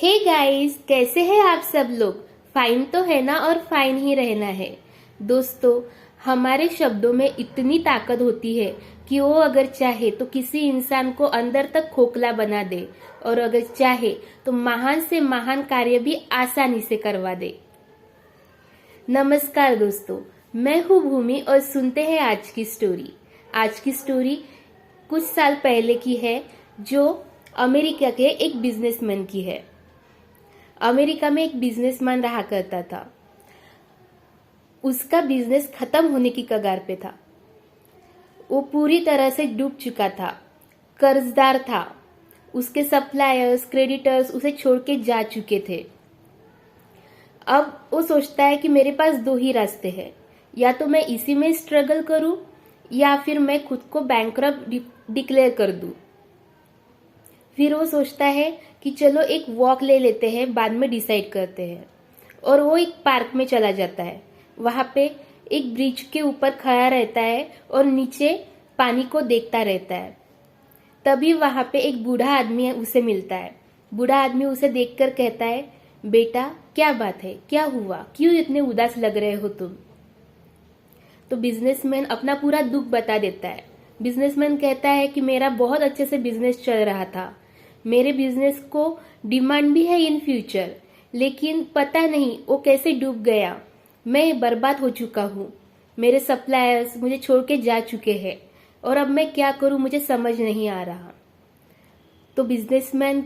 Hey guys, कैसे हैं आप सब लोग। फाइन तो है ना, और फाइन ही रहना है। दोस्तों, हमारे शब्दों में इतनी ताकत होती है कि वो अगर चाहे तो किसी इंसान को अंदर तक खोखला बना दे, और अगर चाहे तो महान से महान कार्य भी आसानी से करवा दे। नमस्कार दोस्तों, मैं हूँ भूमि और सुनते हैं आज की स्टोरी। आज की स्टोरी कुछ साल पहले की है, जो अमेरिका के एक बिजनेसमैन की है। अमेरिका में एक बिजनेसमैन रहा करता था। उसका बिजनेस खत्म होने की कगार पे था। वो पूरी तरह से डूब चुका था, कर्जदार था। उसके सप्लायर्स, क्रेडिटर्स उसे छोड़ के जा चुके थे। अब वो सोचता है कि मेरे पास दो ही रास्ते हैं, या तो मैं इसी में स्ट्रगल करूं या फिर मैं खुद को बैंकरप्ट डिक्लेयर कर दूं। फिर वो सोचता है कि चलो एक वॉक ले लेते हैं, बाद में डिसाइड करते हैं। और वो एक पार्क में चला जाता है। वहां पे एक ब्रिज के ऊपर खड़ा रहता है और नीचे पानी को देखता रहता है। तभी वहां पे एक बूढ़ा आदमी उसे मिलता है। बूढ़ा आदमी उसे देखकर कहता है, बेटा क्या बात है, क्या हुआ, क्यों इतने उदास लग रहे हो तुम। तो बिजनेसमैन अपना पूरा दुख बता देता है। बिजनेसमैन कहता है कि मेरा बहुत अच्छे से बिजनेस चल रहा था, मेरे बिजनेस को डिमांड भी है इन फ्यूचर, लेकिन पता नहीं वो कैसे डूब गया। मैं बर्बाद हो चुका हूँ, मेरे सप्लायर्स मुझे छोड़ के जा चुके हैं, और अब मैं क्या करूँ मुझे समझ नहीं आ रहा। तो बिजनेसमैन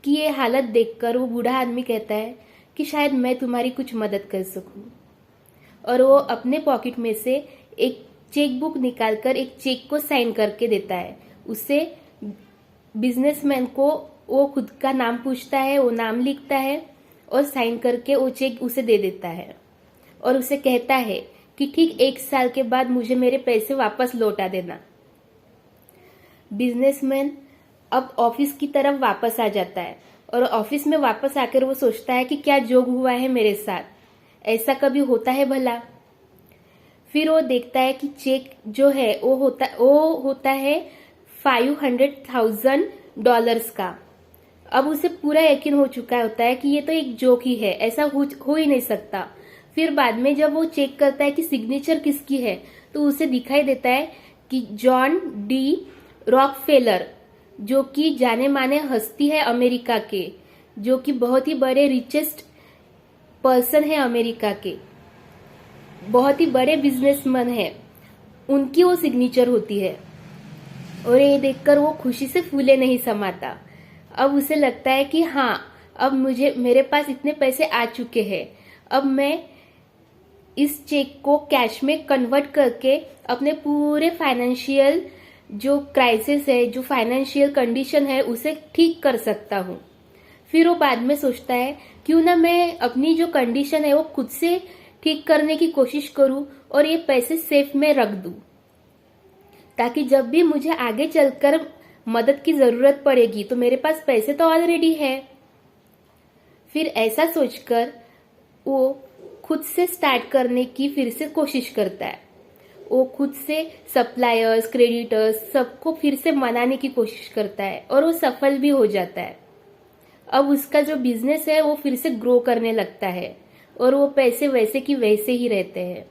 की ये हालत देखकर वो बूढ़ा आदमी कहता है कि शायद मैं तुम्हारी कुछ मदद कर सकूं। और वो अपने पॉकेट में से एक चेक बुक निकालकर एक चेक को साइन करके देता है। उससे बिजनेसमैन को वो खुद का नाम पूछता है, वो नाम लिखता है और साइन करके वो चेक उसे दे देता है। और उसे कहता है कि ठीक 1 साल के बाद मुझे मेरे पैसे वापस लौटा देना। बिजनेसमैन अब ऑफिस की तरफ वापस आ जाता है, और ऑफिस में वापस आकर वो सोचता है कि क्या जोग हुआ है मेरे साथ, ऐसा कभी होता है भला। फिर वो देखता है कि चेक जो है वो होता है $500,000 का। अब उसे पूरा यकीन हो चुका होता है कि ये तो एक जोक ही है, ऐसा हो ही नहीं सकता। फिर बाद में जब वो चेक करता है कि सिग्नेचर किसकी है, तो उसे दिखाई देता है कि जॉन डी रॉकफेलर, जो कि जाने माने हस्ती है अमेरिका के, जो कि बहुत ही बड़े रिचेस्ट पर्सन है अमेरिका के, बहुत ही बड़े बिजनेसमैन है, उनकी वो सिग्नेचर होती है। और ये देखकर वो खुशी से फूले नहीं समाता। अब उसे लगता है कि हाँ, अब मेरे पास इतने पैसे आ चुके हैं, अब मैं इस चेक को कैश में कन्वर्ट करके अपने पूरे फाइनेंशियल जो क्राइसिस है, जो फाइनेंशियल कंडीशन है, उसे ठीक कर सकता हूँ। फिर वो बाद में सोचता है क्यों ना मैं अपनी जो कंडीशन है वो खुद से ठीक करने की कोशिश करूँ और ये पैसे सेफ में रख दूँ, ताकि जब भी मुझे आगे चलकर मदद की जरूरत पड़ेगी तो मेरे पास पैसे तो ऑलरेडी है। फिर ऐसा सोचकर वो खुद से स्टार्ट करने की फिर से कोशिश करता है। वो खुद से सप्लायर्स, क्रेडिटर्स सबको फिर से मनाने की कोशिश करता है, और वो सफल भी हो जाता है। अब उसका जो बिजनेस है वो फिर से ग्रो करने लगता है, और वो पैसे वैसे की वैसे ही रहते हैं।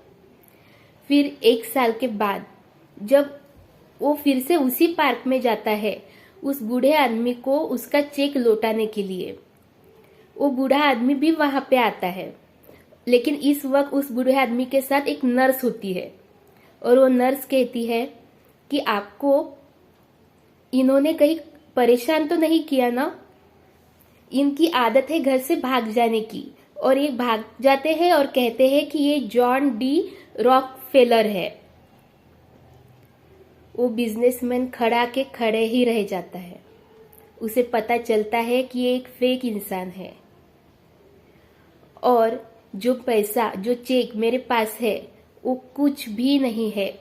फिर 1 साल के बाद जब वो फिर से उसी पार्क में जाता है उस बूढ़े आदमी को उसका चेक लौटाने के लिए, वो बूढ़ा आदमी भी वहां पे आता है। लेकिन इस वक्त उस बूढ़े आदमी के साथ एक नर्स होती है, और वो नर्स कहती है कि आपको इन्होंने कहीं परेशान तो नहीं किया ना। इनकी आदत है घर से भाग जाने की, और ये भाग जाते हैं और कहते हैं कि ये जॉन डी रॉकफेलर है। वो बिजनेसमैन खड़ा के खड़े ही रह जाता है। उसे पता चलता है कि ये एक फेक इंसान है, और जो पैसा, जो चेक मेरे पास है वो कुछ भी नहीं है,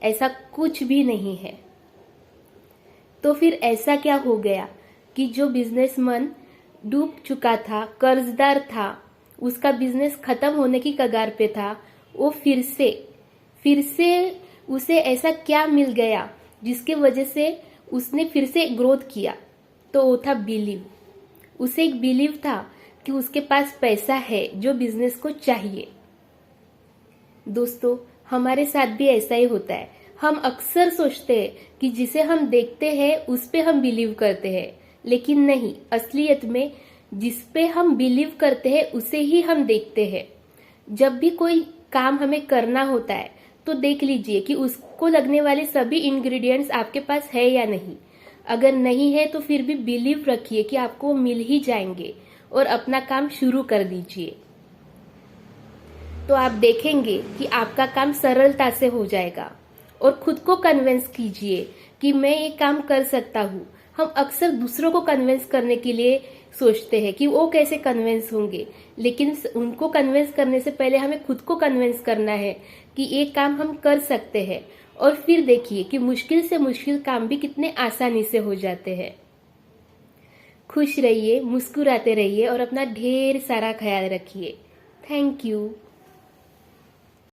ऐसा कुछ भी नहीं है। तो फिर ऐसा क्या हो गया कि जो बिजनेसमैन डूब चुका था, कर्जदार था, उसका बिजनेस खत्म होने की कगार पे था, वो फिर से उसे ऐसा क्या मिल गया जिसके वजह से उसने फिर से ग्रोथ किया। तो वो था बिलीव। उसे एक बिलीव था कि उसके पास पैसा है जो बिजनेस को चाहिए। दोस्तों, हमारे साथ भी ऐसा ही होता है। हम अक्सर सोचते हैं कि जिसे हम देखते हैं उस पे हम बिलीव करते हैं, लेकिन नहीं, असलियत में जिस पे हम बिलीव करते हैं उसे ही हम देखते हैं। जब भी कोई काम हमें करना होता है तो देख लीजिए कि उसको लगने वाले सभी इंग्रेडिएंट्स आपके पास है या नहीं। अगर नहीं है तो फिर भी बिलीव रखिए कि आपको वो मिल ही जाएंगे और अपना काम शुरू कर दीजिए। तो आप देखेंगे कि आपका काम सरलता से हो जाएगा। और खुद को कन्विंस कीजिए कि मैं ये काम कर सकता हूँ। हम अक्सर दूसरों को कन्विंस करने के लिए सोचते हैं कि वो कैसे कन्विंस होंगे, लेकिन उनको कन्विंस करने से पहले हमें खुद को कन्विंस करना है कि ये काम हम कर सकते हैं। और फिर देखिए कि मुश्किल से मुश्किल काम भी कितने आसानी से हो जाते हैं। खुश रहिए, मुस्कुराते रहिए और अपना ढेर सारा ख्याल रखिए। Thank you.